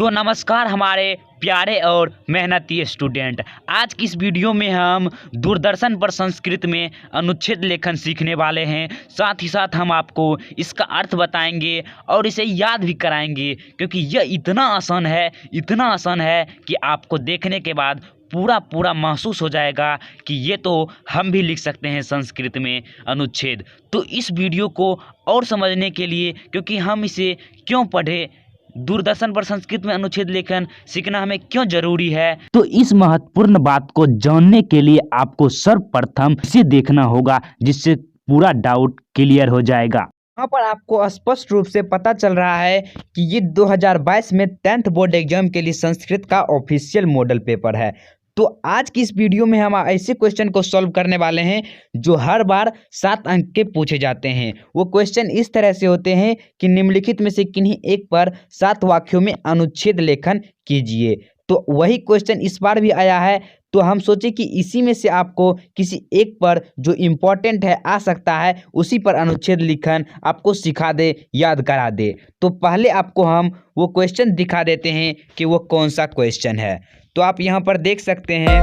तो नमस्कार हमारे प्यारे और मेहनती स्टूडेंट। आज की इस वीडियो में हम दूरदर्शन पर संस्कृत में अनुच्छेद लेखन सीखने वाले हैं। साथ ही साथ हम आपको इसका अर्थ बताएंगे और इसे याद भी कराएंगे, क्योंकि यह इतना आसान है कि आपको देखने के बाद पूरा महसूस हो जाएगा कि ये तो हम भी लिख सकते हैं संस्कृत में अनुच्छेद। तो इस वीडियो को और समझने के लिए, क्योंकि हम इसे क्यों पढ़े, दूरदर्शन पर संस्कृत में अनुच्छेद लेखन सीखना हमें क्यों जरूरी है, तो इस महत्वपूर्ण बात को जानने के लिए आपको सर्वप्रथम इसे देखना होगा, जिससे पूरा डाउट क्लियर हो जाएगा। यहाँ पर आपको स्पष्ट रूप से पता चल रहा है कि ये 2022 में 10th बोर्ड एग्जाम के लिए संस्कृत का ऑफिशियल मॉडल पेपर है। तो आज की इस वीडियो में हम ऐसे क्वेश्चन को सॉल्व करने वाले हैं जो हर बार 7 अंक के पूछे जाते हैं। वो क्वेश्चन इस तरह से होते हैं कि निम्नलिखित में से किन्हीं एक पर 7 वाक्यों में अनुच्छेद लेखन कीजिए। तो वही क्वेश्चन इस बार भी आया है, तो हम सोचे कि इसी में से आपको किसी एक पर जो इम्पोर्टेंट है आ सकता है, उसी पर अनुच्छेद लेखन आपको सिखा दे, याद करा दे। तो पहले आपको हम वो क्वेश्चन दिखा देते हैं कि वो कौन सा क्वेश्चन है। तो आप यहाँ पर देख सकते हैं,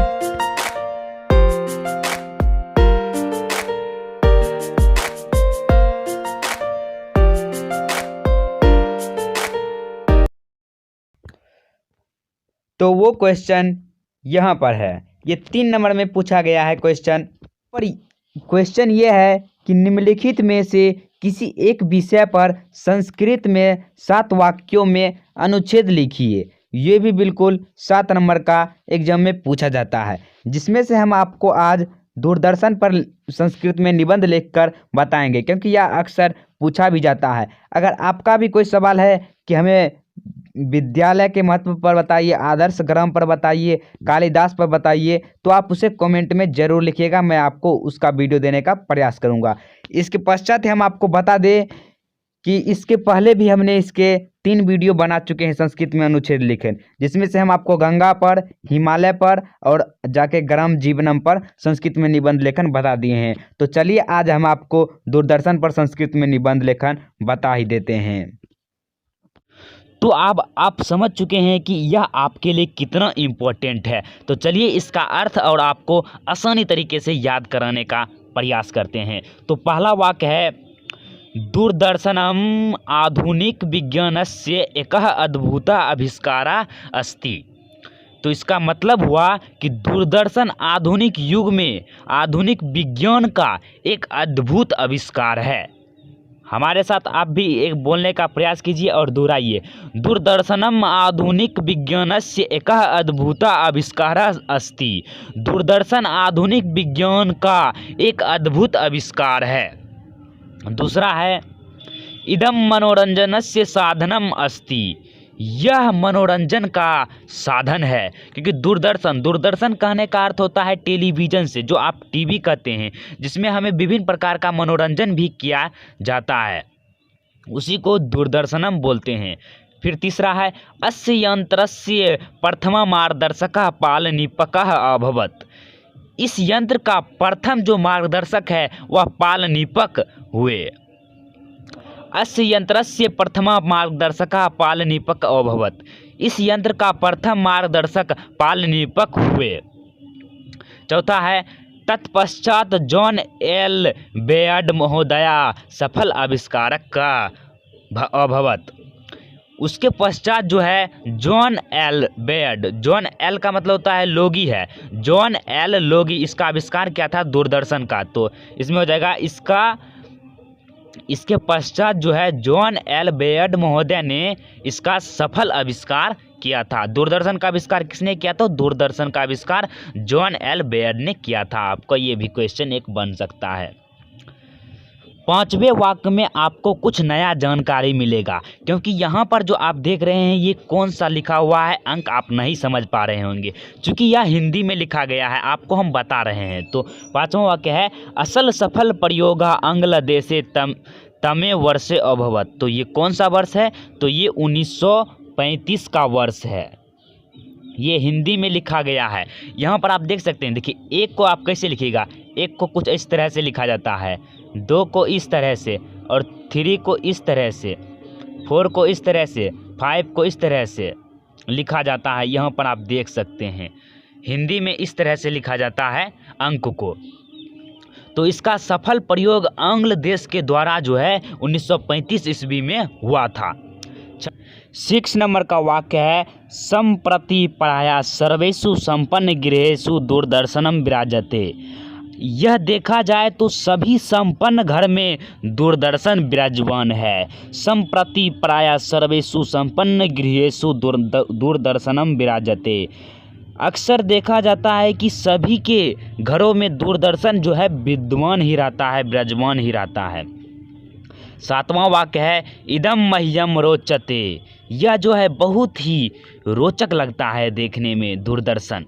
तो वो क्वेश्चन यहाँ पर है। ये 3 नंबर में पूछा गया है क्वेश्चन। और क्वेश्चन ये है कि निम्नलिखित में से किसी एक विषय पर संस्कृत में 7 वाक्यों में अनुच्छेद लिखिए। ये भी बिल्कुल 7 नंबर का एग्जाम में पूछा जाता है, जिसमें से हम आपको आज दूरदर्शन पर संस्कृत में निबंध लिखकर बताएंगे, क्योंकि यह अक्सर पूछा भी जाता है। अगर आपका भी कोई सवाल है कि हमें विद्यालय के महत्व पर बताइए, आदर्श ग्राम पर बताइए, कालिदास पर बताइए, तो आप उसे कमेंट में ज़रूर लिखिएगा। मैं आपको उसका वीडियो देने का प्रयास करूंगा। इसके पश्चात हम आपको बता दें कि इसके पहले भी हमने इसके 3 वीडियो बना चुके हैं संस्कृत में अनुच्छेद लेखन, जिसमें से हम आपको गंगा पर, हिमालय पर और जाके ग्राम जीवनम पर संस्कृत में निबंध लेखन बता दिए हैं। तो चलिए आज हम आपको दूरदर्शन पर संस्कृत में निबंध लेखन बता ही देते हैं। तो अब आप समझ चुके हैं कि यह आपके लिए कितना इम्पोर्टेंट है। तो चलिए इसका अर्थ और आपको आसानी तरीके से याद कराने का प्रयास करते हैं। तो पहला वाक्य है, दूरदर्शनम आधुनिक विज्ञानस्य एकः अद्भुतः आविष्कारः अस्ति। तो इसका मतलब हुआ कि दूरदर्शन आधुनिक युग में आधुनिक विज्ञान का एक अद्भुत आविष्कार है। हमारे साथ आप भी एक बोलने का प्रयास कीजिए और दोहराइए, दूरदर्शनम आधुनिक विज्ञानस्य एकः अद्भुतः आविष्कारः अस्ति। दूरदर्शन आधुनिक विज्ञान का एक अद्भुत आविष्कार है। दूसरा है, इदम मनोरंजनस्य साधनम अस्ति। यह मनोरंजन का साधन है, क्योंकि दूरदर्शन कहने का अर्थ होता है टेलीविज़न से, जो आप टीवी कहते हैं, जिसमें हमें विभिन्न प्रकार का मनोरंजन भी किया जाता है, उसी को दूरदर्शनम बोलते हैं। फिर तीसरा है, अस्य यंत्रस्य प्रथम मार्गदर्शकः पालनिपकः अभवत्। इस यंत्र का प्रथम जो मार्गदर्शक है वह पालनिपक हुए। अस्य यंत्रस्य प्रथम मार्गदर्शकः पालनिपक अभवत्। इस यंत्र का प्रथम मार्गदर्शक पालनिपक हुए। चौथा है, तत्पश्चात जॉन एल बेयर्ड महोदया सफल आविष्कारक का अभवत्। उसके पश्चात जो है John L Baird, John L का मतलब होता है लोगी है, जॉन एल लोगी, इसका आविष्कार किया था दूरदर्शन का। तो इसमें हो जाएगा इसके पश्चात जो है जॉन एल बेयर्ड महोदय ने इसका सफल आविष्कार किया था। दूरदर्शन का आविष्कार किसने किया था? दूरदर्शन का आविष्कार जॉन एल बेयर्ड ने किया था। आपका ये भी क्वेश्चन एक बन सकता है। 5वें वाक्य में आपको कुछ नया जानकारी मिलेगा, क्योंकि यहाँ पर जो आप देख रहे हैं ये कौन सा लिखा हुआ है, अंक आप नहीं समझ पा रहे होंगे, क्योंकि यह हिंदी में लिखा गया है, आपको हम बता रहे हैं। तो 5वां वाक्य है, असल सफल प्रयोग आंग्ल देशे तमे वर्षे अभवत्। तो ये कौन सा वर्ष है? तो ये 1935 का वर्ष है। ये हिंदी में लिखा गया है। यहाँ पर आप देख सकते हैं, देखिए एक को आप कैसे लिखिएगा, एक को कुछ इस तरह से लिखा जाता है, 2 को इस तरह से, और 3 को इस तरह से, 4 को इस तरह से, 5 को इस तरह से, लिखा जाता है, यहाँ पर आप देख सकते हैं। हिंदी में इस तरह से लिखा जाता है अंक को। तो इसका सफल प्रयोग आंग्ल देश के द्वारा जो है 1935 ईस्वी में हुआ था। 6 नंबर का वाक्य है सम्प्रति प्रायः सर्वेषु संपन्न गृहेषु दूरदर्शनम विराजते। यह देखा जाए तो सभी संपन्न घर में दूरदर्शन विराजमान है। सम्प्रति प्रायः सर्वेषु संपन्न गृहेषु दूरदर्शनम विराजते। अक्सर देखा जाता है कि सभी के घरों में दूरदर्शन जो है विद्यमान ही रहता है, विराजमान ही रहता है। 7वां वाक्य है इदम मह्यम रोचते। यह जो है बहुत ही रोचक लगता है देखने में दूरदर्शन।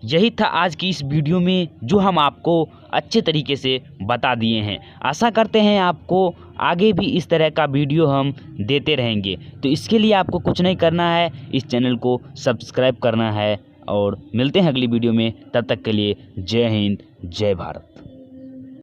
यही था आज की इस वीडियो में जो हम आपको अच्छे तरीके से बता दिए हैं। आशा करते हैं आपको आगे भी इस तरह का वीडियो हम देते रहेंगे। तो इसके लिए आपको कुछ नहीं करना है, इस चैनल को सब्सक्राइब करना है और मिलते हैं अगली वीडियो में। तब तक के लिए जय हिंद, जय भारत।